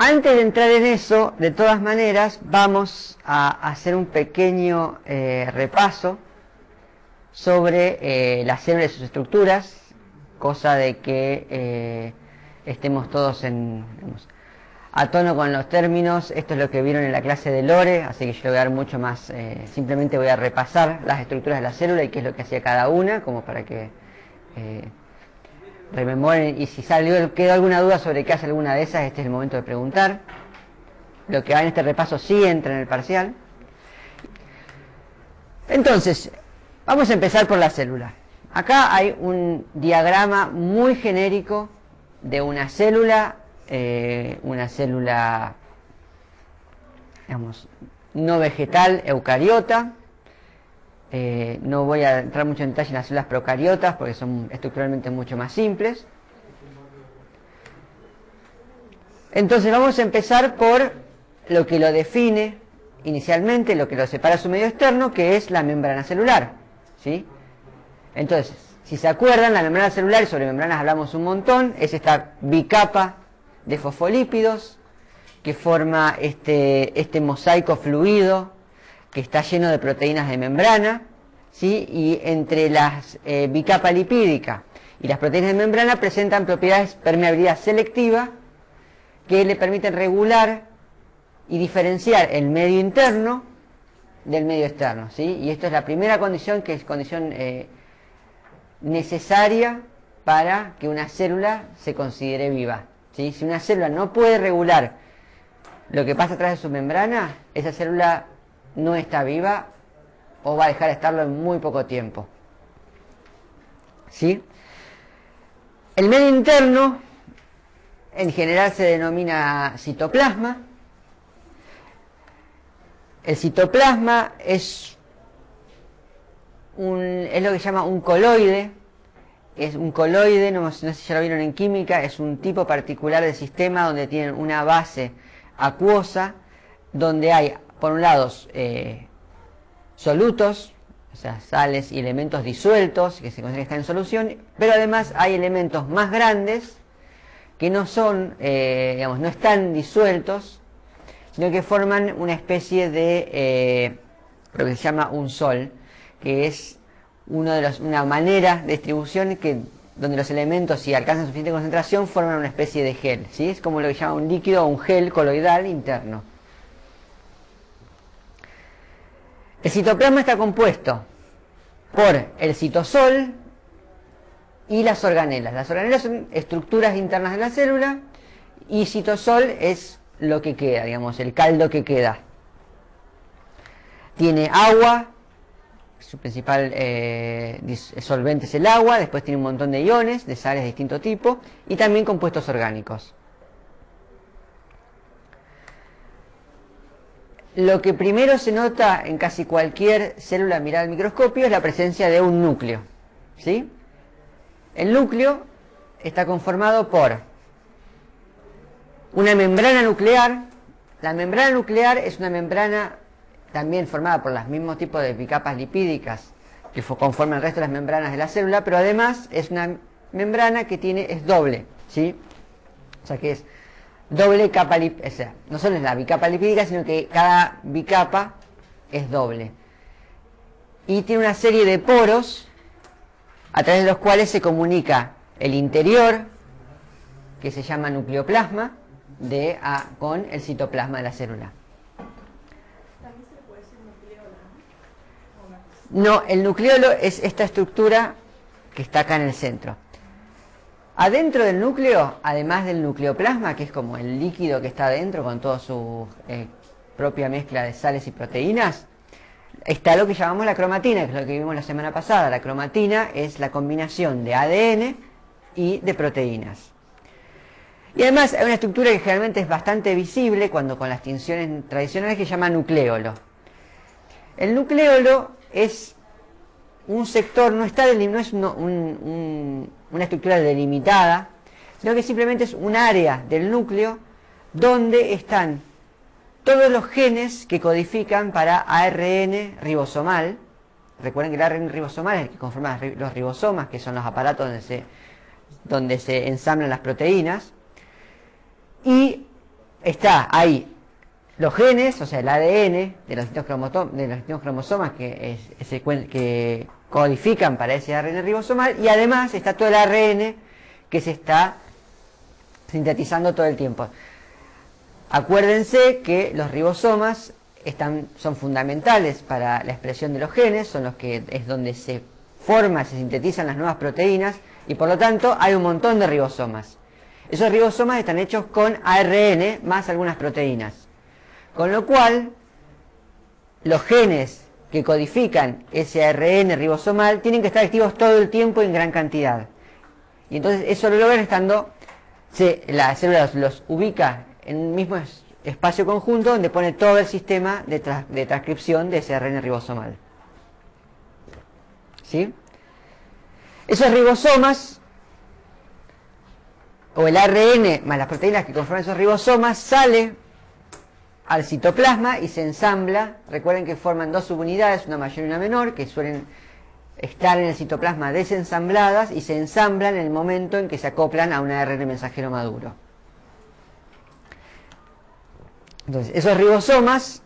Antes de entrar en eso, de todas maneras, vamos a hacer un pequeño repaso sobre las células y sus estructuras, cosa de que estemos todos a tono con los términos. Esto es lo que vieron en la clase de Lore, así que yo le voy a dar mucho más, simplemente voy a repasar las estructuras de la célula y qué es lo que hacía cada una, como para que rememoren, y si quedó alguna duda sobre qué hace alguna de esas, este es el momento de preguntar. Lo que va en este repaso sí entra en el parcial. Entonces, vamos a empezar por la célula. Acá hay un diagrama muy genérico de una célula, digamos, no vegetal, eucariota. No voy a entrar mucho en detalle en las células procariotas porque son estructuralmente mucho más simples. Entonces vamos a empezar por lo que lo define inicialmente, lo que lo separa de su medio externo, que es la membrana celular, ¿sí? Entonces, si se acuerdan, la membrana celular, y sobre membranas hablamos un montón, es esta bicapa de fosfolípidos que forma este mosaico fluido que está lleno de proteínas de membrana, ¿sí? Y entre las bicapa lipídica y las proteínas de membrana presentan propiedades de permeabilidad selectiva que le permiten regular y diferenciar el medio interno del medio externo, ¿sí? Y esto es la primera condición, que es condición necesaria para que una célula se considere viva, ¿sí? Si una célula no puede regular lo que pasa a través de su membrana, esa célula no está viva o va a dejar de estarlo en muy poco tiempo, ¿sí? El medio interno en general se denomina citoplasma. El citoplasma es lo que se llama un coloide. Es un coloide, no sé si ya lo vieron en química, es un tipo particular de sistema donde tienen una base acuosa, donde hay, por un lado, solutos, o sea, sales y elementos disueltos, que se considera que están en solución, pero además hay elementos más grandes que no son, digamos, no están disueltos, sino que forman una especie de lo que se llama un sol, que es una manera de distribución donde los elementos, si alcanzan suficiente concentración, forman una especie de gel, ¿sí? Es como lo que se llama un líquido o un gel coloidal interno. El citoplasma está compuesto por el citosol y las organelas. Las organelas son estructuras internas de la célula y citosol es lo que queda, digamos, el caldo que queda. Tiene agua, su principal solvente es el agua, después tiene un montón de iones, de sales de distinto tipo, y también compuestos orgánicos. Lo que primero se nota en casi cualquier célula mirada al microscopio es la presencia de un núcleo, ¿sí? El núcleo está conformado por una membrana nuclear. La membrana nuclear es una membrana también formada por los mismos tipos de bicapas lipídicas que conforman el resto de las membranas de la célula, pero además es una membrana que es doble, ¿sí? O sea que es doble capa lipídica, o sea, no solo es la bicapa lipídica, sino que cada bicapa es doble. Y tiene una serie de poros a través de los cuales se comunica el interior, que se llama nucleoplasma, con el citoplasma de la célula. ¿También se le puede decir nucleolo? No, el nucleolo es esta estructura que está acá en el centro. Adentro del núcleo, además del nucleoplasma, que es como el líquido que está adentro con toda su propia mezcla de sales y proteínas, está lo que llamamos la cromatina, que es lo que vimos la semana pasada. La cromatina es la combinación de ADN y de proteínas. Y además hay una estructura que generalmente es bastante visible cuando con las tinciones tradicionales, que se llama nucleolo. El nucleolo es un sector, no es una estructura delimitada, sino que simplemente es un área del núcleo donde están todos los genes que codifican para ARN ribosomal. Recuerden que el ARN ribosomal es el que conforma los ribosomas, que son los aparatos donde se ensamblan las proteínas. Y está ahí los genes, o sea, el ADN de los distintos cromosomas que codifican para ese ARN ribosomal, y además está todo el ARN que se está sintetizando todo el tiempo. Acuérdense que los ribosomas son fundamentales para la expresión de los genes, son los que es donde se forman, se sintetizan las nuevas proteínas, y por lo tanto hay un montón de ribosomas. Esos ribosomas están hechos con ARN más algunas proteínas. Con lo cual, los genes que codifican ese ARN ribosomal tienen que estar activos todo el tiempo en gran cantidad. Y entonces eso lo logran estando, la célula los ubica en un mismo espacio conjunto donde pone todo el sistema de transcripción de ese ARN ribosomal. ¿Sí? Esos ribosomas, o el ARN más las proteínas que conforman esos ribosomas, sale al citoplasma y se ensambla. Recuerden que forman dos subunidades, una mayor y una menor, que suelen estar en el citoplasma desensambladas y se ensamblan en el momento en que se acoplan a un ARN mensajero maduro. Entonces, esos ribosomas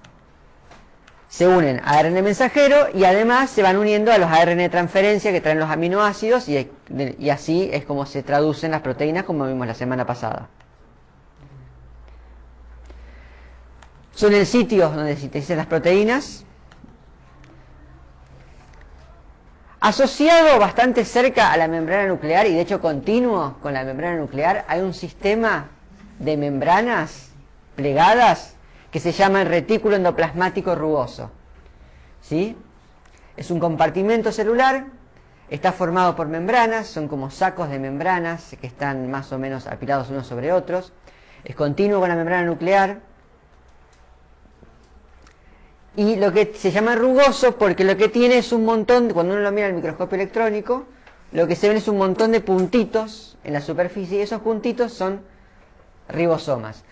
se unen a ARN mensajero y además se van uniendo a los ARN de transferencia que traen los aminoácidos, y así es como se traducen las proteínas, como vimos la semana pasada. Son el sitio donde se sintetizan las proteínas. Asociado bastante cerca a la membrana nuclear, y de hecho continuo con la membrana nuclear, hay un sistema de membranas plegadas que se llama el retículo endoplasmático rugoso. ¿Sí? Es un compartimento celular, está formado por membranas, son como sacos de membranas que están más o menos apilados unos sobre otros. Es continuo con la membrana nuclear. Y lo que se llama rugoso porque lo que tiene es un montón, cuando uno lo mira al microscopio electrónico, lo que se ven es un montón de puntitos en la superficie, y esos puntitos son ribosomas.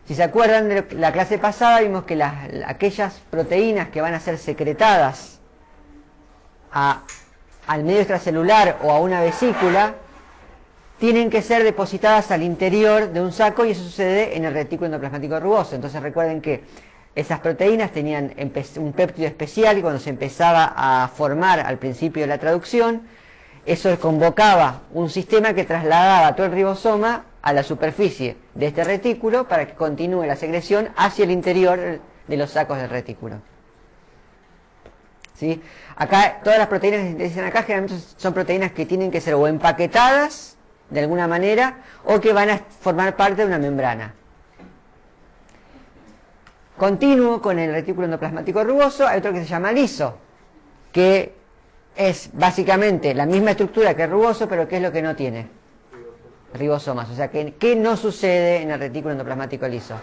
Si se acuerdan de la clase pasada, vimos que aquellas proteínas que van a ser secretadas al medio extracelular o a una vesícula, tienen que ser depositadas al interior de un saco, y eso sucede en el retículo endoplasmático rugoso. Entonces recuerden que esas proteínas tenían un péptido especial, y cuando se empezaba a formar al principio de la traducción, eso convocaba un sistema que trasladaba todo el ribosoma a la superficie de este retículo para que continúe la secreción hacia el interior de los sacos del retículo. ¿Sí? Acá, todas las proteínas que se sintetizan acá generalmente son proteínas que tienen que ser o empaquetadas de alguna manera, o que van a formar parte de una membrana. Continuo con el retículo endoplasmático rugoso, hay otro que se llama liso, que es básicamente la misma estructura que el rugoso, pero ¿qué es lo que no tiene? Ribosomas. O sea, ¿qué no sucede en el retículo endoplasmático liso?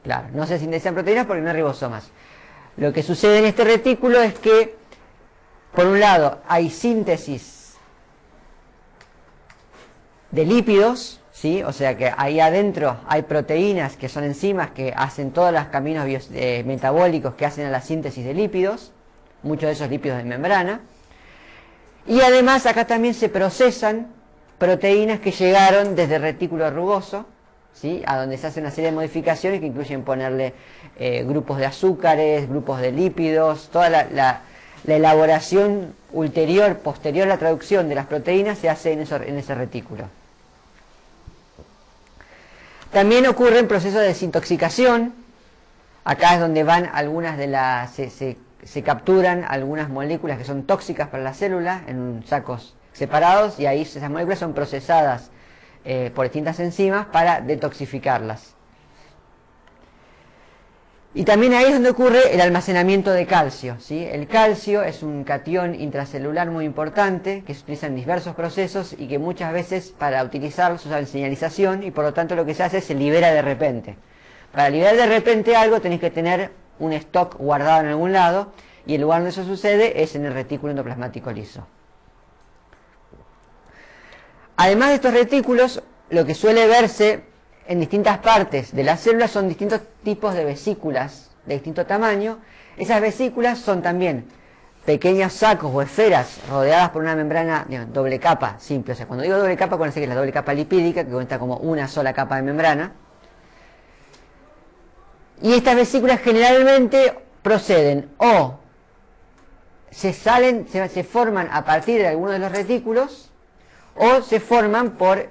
Claro, no se sintetizan proteínas porque no hay ribosomas. Lo que sucede en este retículo es que, por un lado, hay síntesis de lípidos, ¿sí? O sea que ahí adentro hay proteínas que son enzimas que hacen todos los caminos metabólicos que hacen a la síntesis de lípidos, muchos de esos lípidos de membrana. Y además acá también se procesan proteínas que llegaron desde el retículo rugoso, ¿sí? A donde se hace una serie de modificaciones que incluyen ponerle grupos de azúcares, grupos de lípidos, toda la elaboración posterior a la traducción de las proteínas se hace en ese retículo. También ocurren procesos de desintoxicación. Acá es donde van algunas de las... Se capturan algunas moléculas que son tóxicas para la célula en sacos separados, y ahí esas moléculas son procesadas por distintas enzimas para detoxificarlas. Y también ahí es donde ocurre el almacenamiento de calcio, ¿sí? El calcio es un catión intracelular muy importante que se utiliza en diversos procesos y que muchas veces para utilizarlo se usa en señalización, y por lo tanto lo que se hace es se libera de repente. Para liberar de repente algo tenéis que tener un stock guardado en algún lado, y el lugar donde eso sucede es en el retículo endoplasmático liso. Además de estos retículos, lo que suele verse en distintas partes de las células son distintos tipos de vesículas de distinto tamaño. Esas vesículas son también pequeños sacos o esferas rodeadas por una membrana, digamos, doble capa, simple. O sea, cuando digo doble capa, acuérdense que es la doble capa lipídica, que cuenta como una sola capa de membrana. Y estas vesículas generalmente proceden o se forman a partir de alguno de los retículos, o se forman por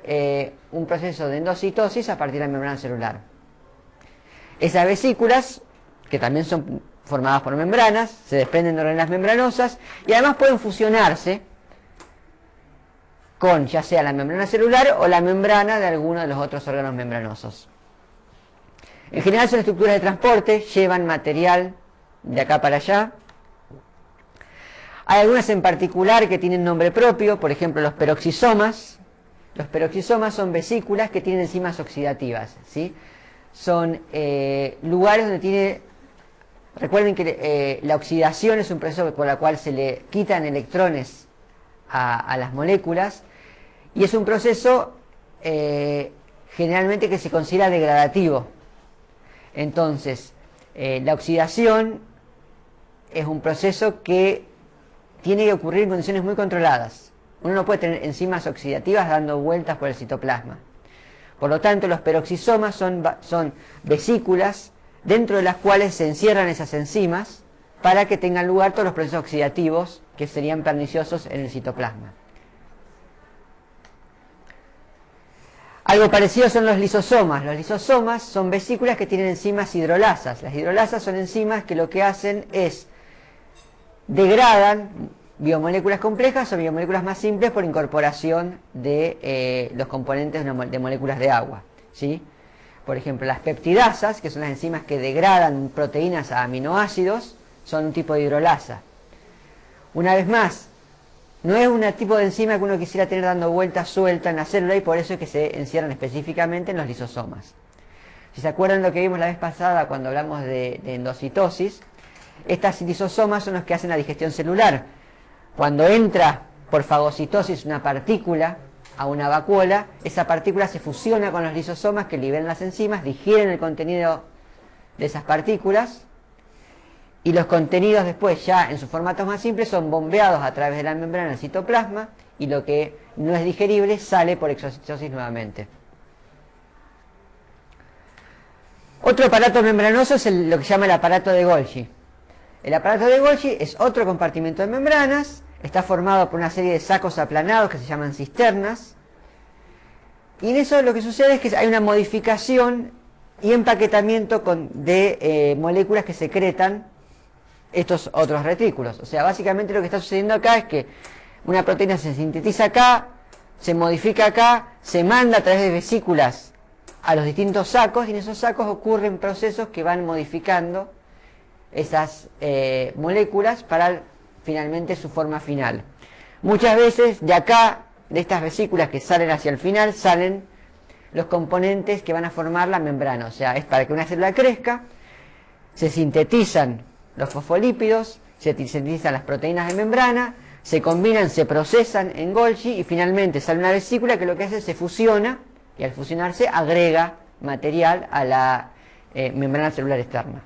un proceso de endocitosis a partir de la membrana celular. Esas vesículas, que también son formadas por membranas, se desprenden de organelas membranosas y además pueden fusionarse con ya sea la membrana celular o la membrana de alguno de los otros órganos membranosos. En general son estructuras de transporte, llevan material de acá para allá. Hay algunas en particular que tienen nombre propio, por ejemplo los peroxisomas. Los peroxisomas son vesículas que tienen enzimas oxidativas, ¿sí? Son lugares donde tiene... Recuerden que la oxidación es un proceso por el cual se le quitan electrones a las moléculas y es un proceso generalmente que se considera degradativo. Entonces, la oxidación es un proceso que tiene que ocurrir en condiciones muy controladas. Uno no puede tener enzimas oxidativas dando vueltas por el citoplasma. Por lo tanto, los peroxisomas son vesículas dentro de las cuales se encierran esas enzimas para que tengan lugar todos los procesos oxidativos que serían perniciosos en el citoplasma. Algo parecido son los lisosomas. Los lisosomas son vesículas que tienen enzimas hidrolasas. Las hidrolasas son enzimas que lo que hacen es degradan biomoléculas complejas o biomoléculas más simples por incorporación de los componentes de moléculas de agua, ¿sí? Por ejemplo, las peptidasas, que son las enzimas que degradan proteínas a aminoácidos, son un tipo de hidrolasa. Una vez más, no es un tipo de enzima que uno quisiera tener dando vueltas suelta en la célula y por eso es que se encierran específicamente en los lisosomas. Si se acuerdan lo que vimos la vez pasada cuando hablamos de endocitosis, estas lisosomas son los que hacen la digestión celular. Cuando entra por fagocitosis una partícula a una vacuola, esa partícula se fusiona con los lisosomas que liberan las enzimas, digieren el contenido de esas partículas y los contenidos después ya en sus formatos más simples son bombeados a través de la membrana del citoplasma y lo que no es digerible sale por exocitosis nuevamente. Otro aparato membranoso es lo que se llama el aparato de Golgi. El aparato de Golgi es otro compartimento de membranas, está formado por una serie de sacos aplanados que se llaman cisternas, y en eso lo que sucede es que hay una modificación y empaquetamiento de moléculas que secretan estos otros retículos. O sea, básicamente lo que está sucediendo acá es que una proteína se sintetiza acá, se modifica acá, se manda a través de vesículas a los distintos sacos, y en esos sacos ocurren procesos que van modificando esas moléculas para finalmente su forma final. Muchas veces de acá, de estas vesículas que salen hacia el final, salen los componentes que van a formar la membrana. O sea, es para que una célula crezca, se sintetizan los fosfolípidos, se sintetizan las proteínas de membrana, se combinan, se procesan en Golgi y finalmente sale una vesícula que lo que hace es se fusiona y al fusionarse agrega material a la membrana celular externa.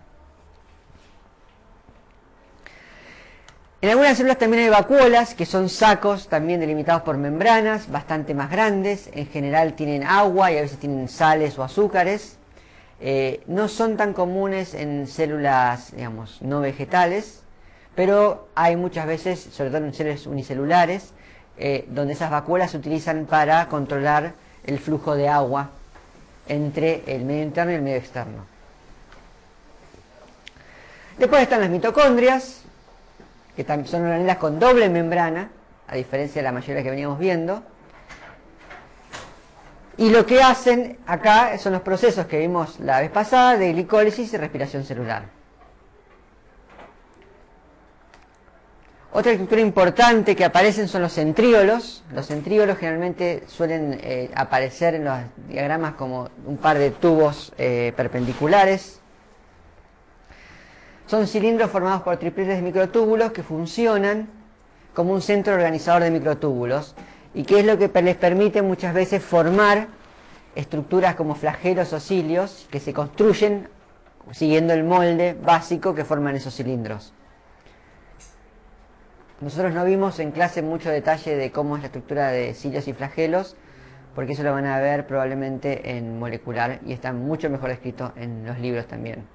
En algunas células también hay vacuolas, que son sacos también delimitados por membranas, bastante más grandes. En general tienen agua y a veces tienen sales o azúcares. No son tan comunes en células, digamos, no vegetales, pero hay muchas veces, sobre todo en células unicelulares, donde esas vacuolas se utilizan para controlar el flujo de agua entre el medio interno y el medio externo. Después están las mitocondrias, que son organelas con doble membrana, a diferencia de la mayoría que veníamos viendo. Y lo que hacen acá son los procesos que vimos la vez pasada de glicólisis y respiración celular. Otra estructura importante que aparecen son los centríolos. Los centríolos generalmente suelen aparecer en los diagramas como un par de tubos perpendiculares. Son cilindros formados por tripletes de microtúbulos que funcionan como un centro organizador de microtúbulos y que es lo que les permite muchas veces formar estructuras como flagelos o cilios que se construyen siguiendo el molde básico que forman esos cilindros. Nosotros no vimos en clase mucho detalle de cómo es la estructura de cilios y flagelos, porque eso lo van a ver probablemente en molecular y está mucho mejor descrito en los libros también.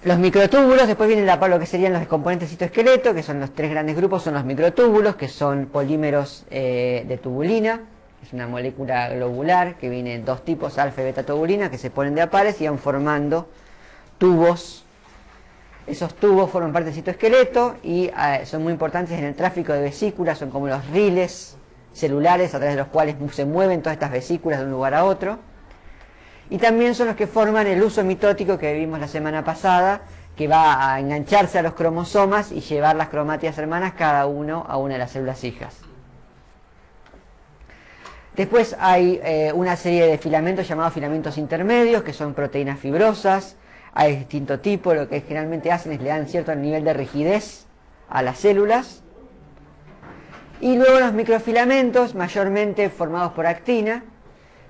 Los microtúbulos, después viene lo que serían los componentes citoesqueleto, que son los tres grandes grupos, son los microtúbulos, que son polímeros de tubulina, es una molécula globular que viene en dos tipos, alfa y beta tubulina, que se ponen de a pares y van formando tubos. Esos tubos forman parte del citoesqueleto y son muy importantes en el tráfico de vesículas, son como los riles celulares a través de los cuales se mueven todas estas vesículas de un lugar a otro. Y también son los que forman el uso mitótico que vimos la semana pasada, que va a engancharse a los cromosomas y llevar las cromátidas hermanas cada uno a una de las células hijas. Después hay una serie de filamentos llamados filamentos intermedios, que son proteínas fibrosas. Hay distinto tipo, lo que generalmente hacen es le dan cierto nivel de rigidez a las células. Y luego los microfilamentos, mayormente formados por actina,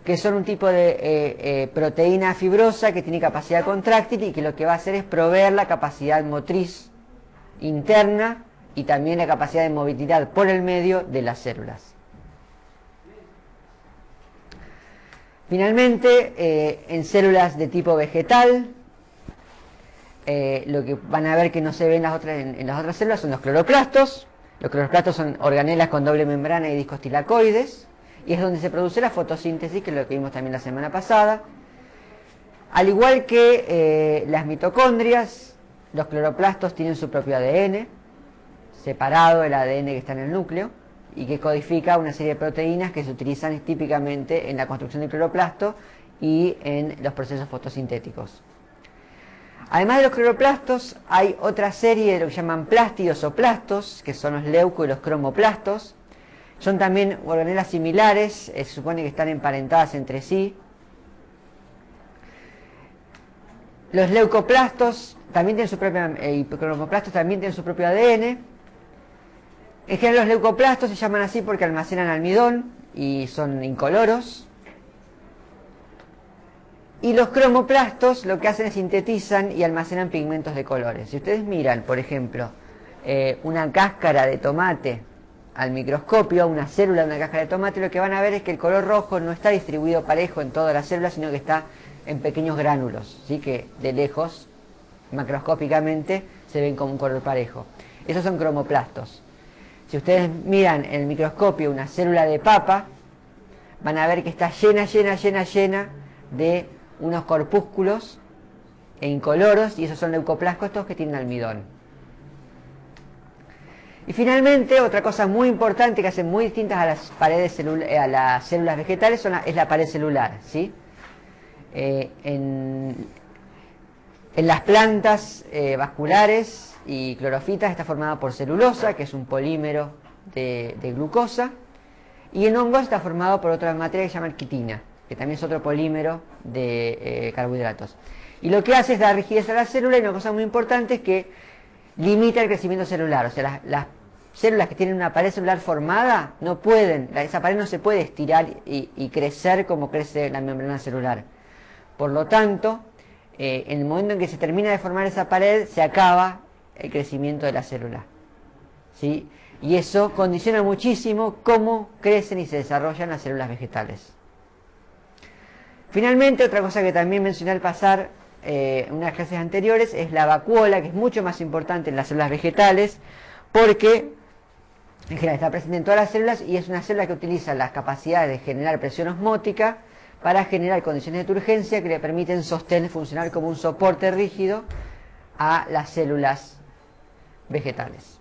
que son un tipo de proteína fibrosa que tiene capacidad contráctil y que lo que va a hacer es proveer la capacidad motriz interna y también la capacidad de movilidad por el medio de las células. Finalmente, en células de tipo vegetal, lo que van a ver que no se ve en las otras células son los cloroplastos. Los cloroplastos son organelas con doble membrana y discos tilacoides, y es donde se produce la fotosíntesis, que es lo que vimos también la semana pasada. Al igual que las mitocondrias, los cloroplastos tienen su propio ADN, separado del ADN que está en el núcleo, y que codifica una serie de proteínas que se utilizan típicamente en la construcción del cloroplasto y en los procesos fotosintéticos. Además de los cloroplastos, hay otra serie de lo que llaman plástidos o plastos, que son los leuco y los cromoplastos. Son también organelas similares, se supone que están emparentadas entre sí. Los leucoplastos también tienen su propia, y cromoplastos también tienen su propio ADN. En general los leucoplastos se llaman así porque almacenan almidón y son incoloros. Y los cromoplastos lo que hacen es sintetizan y almacenan pigmentos de colores. Si ustedes miran, por ejemplo, una cáscara de tomate al microscopio, una célula de una cáscara de tomate, lo que van a ver es que el color rojo no está distribuido parejo en todas las células, sino que está en pequeños gránulos, ¿sí? Que de lejos, macroscópicamente, se ven como un color parejo. Esos son cromoplastos. Si ustedes miran en el microscopio una célula de papa, van a ver que está llena de unos corpúsculos e incoloros, y esos son leucoplastos que tienen almidón. Y finalmente, otra cosa muy importante que hace muy distintas a las paredes a las células vegetales es la pared celular, ¿sí? En las plantas vasculares y clorofitas está formada por celulosa, que es un polímero de glucosa, y en hongos está formado por otra materia que se llama quitina, que también es otro polímero de carbohidratos. Y lo que hace es dar rigidez a la célula, y una cosa muy importante es que limita el crecimiento celular. O sea, las células que tienen una pared celular formada no pueden, esa pared no se puede estirar y crecer como crece la membrana celular. Por lo tanto, en el momento en que se termina de formar esa pared, se acaba el crecimiento de la célula, ¿sí? Y eso condiciona muchísimo cómo crecen y se desarrollan las células vegetales. Finalmente, otra cosa que también mencioné al pasar en unas clases anteriores es la vacuola, que es mucho más importante en las células vegetales porque en general está presente en todas las células y es una célula que utiliza las capacidades de generar presión osmótica para generar condiciones de turgencia que le permiten sostener, funcionar como un soporte rígido a las células vegetales.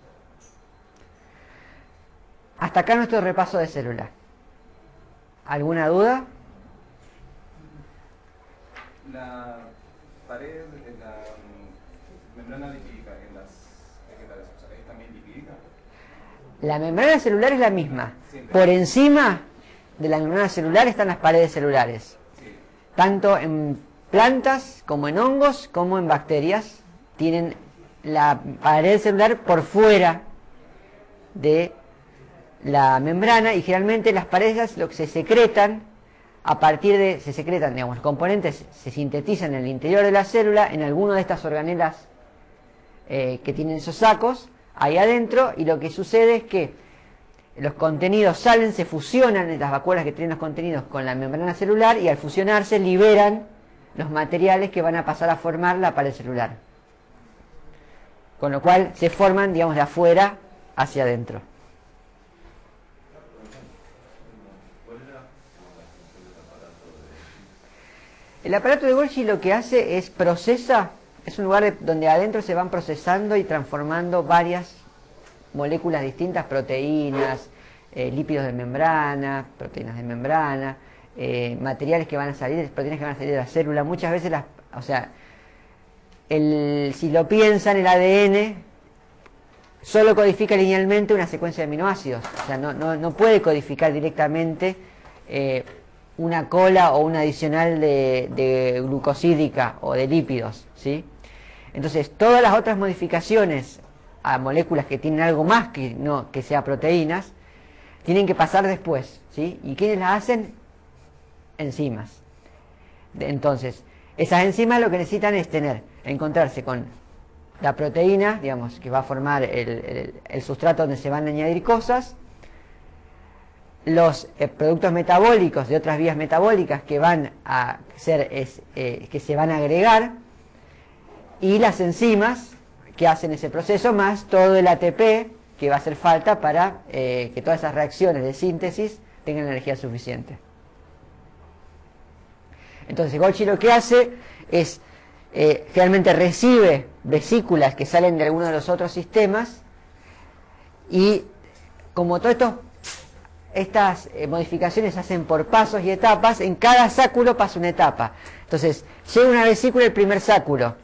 Hasta acá nuestro repaso de célula. ¿Alguna duda? La pared de la membrana lipídica en las vegetales, o sea, ¿es también lipídica? La membrana celular es la misma. Por encima de la membrana celular están las paredes celulares. Sí. Tanto en plantas como en hongos como en bacterias tienen la pared celular por fuera de la membrana, y generalmente las paredes lo que se secretan digamos, los componentes se sintetizan en el interior de la célula en alguna de estas organelas que tienen esos sacos ahí adentro, y lo que sucede es que los contenidos salen, se fusionan, las vacuolas que tienen los contenidos con la membrana celular, y al fusionarse liberan los materiales que van a pasar a formar la pared celular. Con lo cual se forman, digamos, de afuera hacia adentro. El aparato de Golgi lo que hace es procesa, es un lugar donde adentro se van procesando y transformando varias moléculas distintas, proteínas, lípidos de membrana, proteínas de membrana, materiales que van a salir, proteínas que van a salir de la célula. Muchas veces si lo piensan, el ADN solo codifica linealmente una secuencia de aminoácidos. O sea, no puede codificar directamente una cola o una adicional de glucosídica o de lípidos, ¿sí? Entonces, todas las otras modificaciones a moléculas que tienen algo más que sea proteínas, tienen que pasar después, ¿sí? ¿Y quiénes las hacen? Enzimas. Entonces, esas enzimas lo que necesitan es encontrarse con la proteína, digamos, que va a formar el sustrato donde se van a añadir cosas, los productos metabólicos de otras vías metabólicas que van a que se van a agregar, y las enzimas que hacen ese proceso, más todo el ATP que va a hacer falta para que todas esas reacciones de síntesis tengan energía suficiente. Entonces Golgi lo que hace es generalmente recibe vesículas que salen de alguno de los otros sistemas, y como estas modificaciones se hacen por pasos y etapas, en cada sáculo pasa una etapa. Entonces llega una vesícula, el primer sáculo,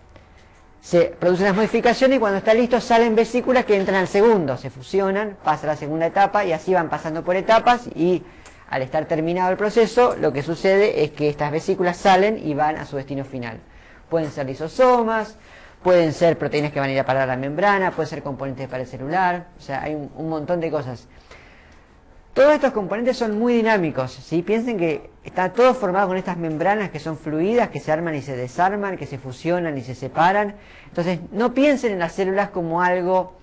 se producen las modificaciones, y cuando está listo salen vesículas que entran al segundo, se fusionan, pasa a la segunda etapa, y así van pasando por etapas, y al estar terminado el proceso, lo que sucede es que estas vesículas salen y van a su destino final. Pueden ser lisosomas, pueden ser proteínas que van a ir a parar a la membrana, pueden ser componentes de pared celular, o sea, hay un montón de cosas. Todos estos componentes son muy dinámicos, ¿sí? Piensen que está todo formado con estas membranas que son fluidas, que se arman y se desarman, que se fusionan y se separan. Entonces, no piensen en las células como algo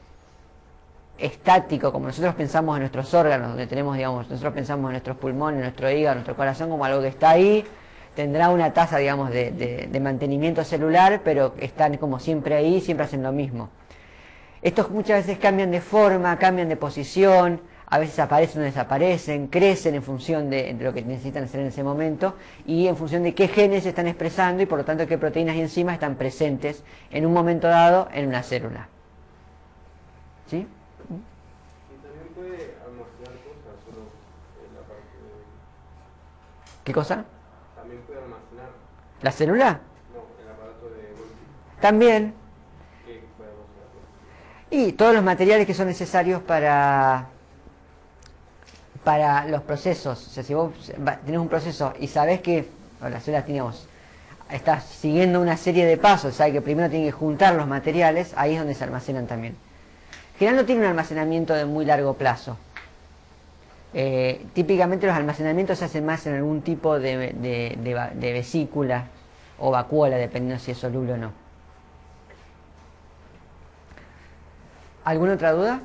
estático, como nosotros pensamos en nuestros órganos, donde tenemos, digamos, nosotros pensamos en nuestros pulmones, nuestro hígado, nuestro corazón, como algo que está ahí, tendrá una tasa, digamos, de mantenimiento celular, pero están como siempre ahí, siempre hacen lo mismo. Estos muchas veces cambian de forma, cambian de posición, a veces aparecen o desaparecen, crecen en función de lo que necesitan hacer en ese momento, y en función de qué genes se están expresando, y por lo tanto qué proteínas y enzimas están presentes en un momento dado en una célula. ¿Sí? Y también puede almacenar cosas solo en la parte de... ¿Qué cosa? También puede almacenar. ¿La célula? No, el aparato de Golgi. También. ¿Qué puede almacenar? Y todos los materiales que son necesarios para los procesos. O sea, si vos tenés un proceso y sabés que la célula estás siguiendo una serie de pasos, sabés que primero tiene que juntar los materiales, ahí es donde se almacenan también. En general no tiene un almacenamiento de muy largo plazo. Típicamente los almacenamientos se hacen más en algún tipo de vesícula o vacuola, dependiendo si es soluble o no. ¿Alguna otra duda?